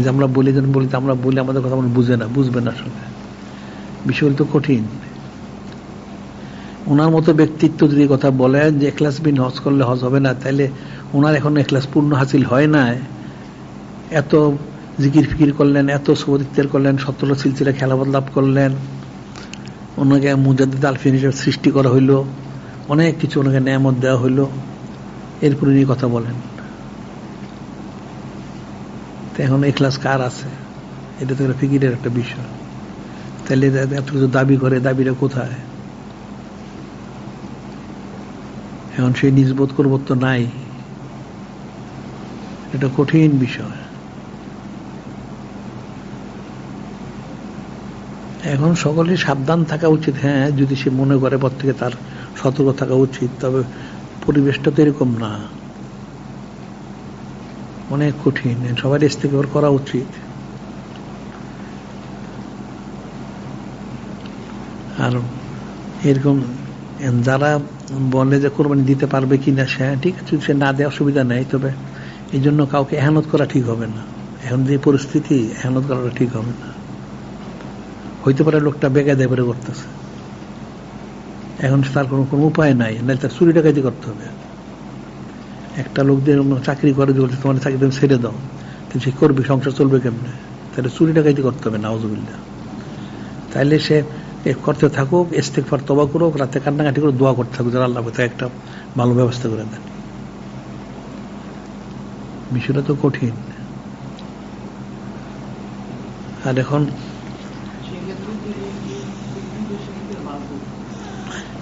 যে আমরা বলি আমরা বলি আমাদের কথা আমরা বুঝবে না আসলে বিষয় তো কঠিন। ওনার মতো ব্যক্তিত্ব যদি কথা বলেন যে এখলাস বিন হজ করলে হজ হবে না, তাহলে ওনার এখন এখলাস পূর্ণ হাসিল হয় না। এত জিকির ফিকির করলেন, এত সুবদিত্তের করলেন, 17 সিলসিলা খেলাফত লাভ করলেন, ওনাকে মুজাদ্দিদ আলফিন হিসেবে সৃষ্টি করা হইল, অনেক কিছু ওনাকে নেয়ামত দেওয়া হইল, এরপরে নিয়ে কথা বলেন। এখন এখলাস কার আছে? এটা তো ফিকিরের একটা বিষয়। তাহলে এত কিছু দাবি করে, দাবিটা কোথায়? এখন সেই নিজবোধ করবোধ তো নাই। এটা কঠিন বিষয়। এখন সকলেই সাবধান থাকা উচিত। হ্যাঁ, যদি সে মনে করে পর থেকে তার সতর্ক থাকা উচিত, তবে পরিবেশটা তো এরকম না, অনেক কঠিন। সবাই ইস্তেগফার করা উচিত। আর এরকম যারা বলে যে কোরবানি দিতে পারবে কিনা, সে ঠিক আছে, সে না দেয় অসুবিধা নেই, তবে এই জন্য কাউকে এহানত করা ঠিক হবে না। এখন যে পরিস্থিতি, এহানত করাটা ঠিক হবে না। হইতে পারে লোকটা বেকায়দায় করে করতেছে, এখন তার কোনো উপায় নাই, নাহলে তার চুরি ডাকাতি করতে হবে। একটা লোক দিয়ে চাকরি করে যে বলছে তোমার চাকরি তুমি ছেড়ে দাও, কিন্তু সে করবে, সংসার চলবে কেমনে? তাহলে চুরি ডাকাতি করতে হবে, নাউজুবিল্লাহ। তাইলে সে করতে থাকুক, ইস্তেগফার তওবা করুক, রাতে কান্নাকাটি করে দোয়া করতে থাকুক, যারা আল্লাহ তাকে একটা ভালো ব্যবস্থা করে দেন। বিষয়টা তো কঠিন। আর এখন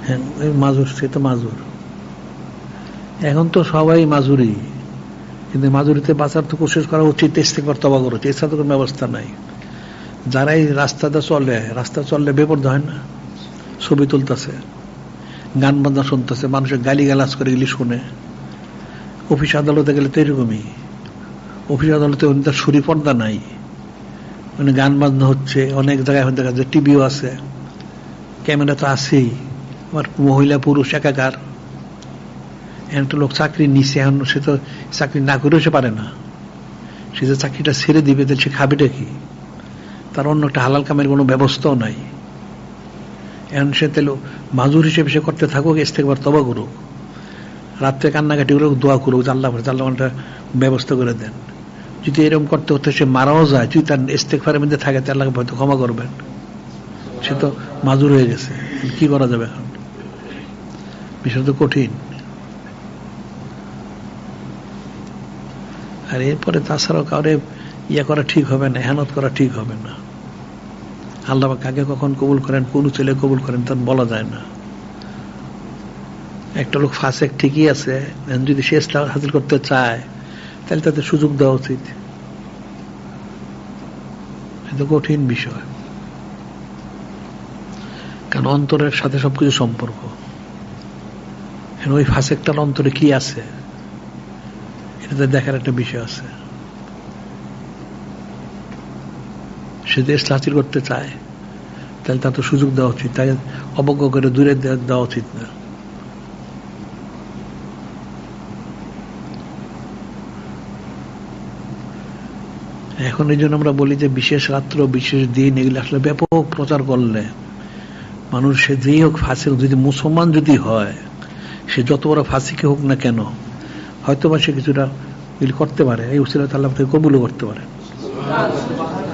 হ্যাঁ, মাজুর, সে তো মাজুর। এখন তো সবাই মাজুরি, কিন্তু মাজুরিতে বাঁচার তো কোশিশ করা উচিত, ইস্তেগফার তওবা করা উচিত। এছাড়া তো কোনো ব্যবস্থা নাই। যারাই রাস্তাতে চললে বেপরোয়া হয় না, ছবি তুলতেছে, গান বাজনা শুনতেছে, মানুষের গালি গালাজ করে গেলে শুনে। অফিস আদালতে গেলে তো এরকমই। অফিস আদালতে তার সুরি পর্দা নাই, মানে গান বাজনা হচ্ছে। অনেক জায়গায় দেখা যায় টিভিও আছে, ক্যামেরা তো আছেই, আবার মহিলা পুরুষ একাকার। একটা লোক চাকরি নিচ্ছে, এখন সে তো চাকরি না করেও সে পারে না। সে যে চাকরিটা ছেড়ে দিবে, তাহলে সে খাবেটা কি? তার অন্য একটা হালাল কামের কোনো ব্যবস্থাও নাই। এখন সে তাহলে মাজুর হিসেবে সে করতে থাকুক, ইস্তেগফার তওবা করুক, রাত্রে কান্নাকাটি করুক, দোয়া করুক, আল্লাহ একটা ব্যবস্থা করে দেন। যদি এরকম করতে হতে সে মারাও যায়, যদি তার ইস্তেগফারের মধ্যে থাকে, তাহলে আল্লাহ হয়তো ক্ষমা করবেন। সে তো মাজুর হয়ে গেছে, কি করা যাবে এখন? বিষয় তো কঠিন। আর এরপরে তাছাড়াও কাউরে করা ঠিক হবে না, এহানত করা ঠিক হবে না। আল্লাহ কাকে কখন কবুল করেন, কোন ছেলে কবুল করেন, তা বলা যায় না। একটা লোক ফাসেক ঠিকই আছে, যদি সে ইসলাম হাসিল করতে চায়, তাহলে তাদের সুযোগ দেওয়া উচিত। এটা কঠিন বিষয়, কারণ অন্তরের সাথে সবকিছু সম্পর্ক। ওই ফাসেকটার অন্তরে কি আছে, এটাতে দেখার একটা বিষয় আছে। সে দেশ হাসিল করতে চায়, তাহলে তার তো সুযোগ দেওয়া উচিত, তাই অবজ্ঞ করে দূরে দেওয়া উচিত না। এখন এই জন্য আমরা বলি যে বিশেষ রাত্র, বিশেষ দিন, এগুলো আসলে ব্যাপক প্রচার করলে মানুষ, সে যেই হোক ফাসিক, যদি মুসলমান যদি হয়, সে যত বড় ফাসিকে হোক না কেন, হয়তো বা সে কিছুটা করতে পারে, এই উসিলাতে আল্লাহ তাকে কবুলও করতে পারে।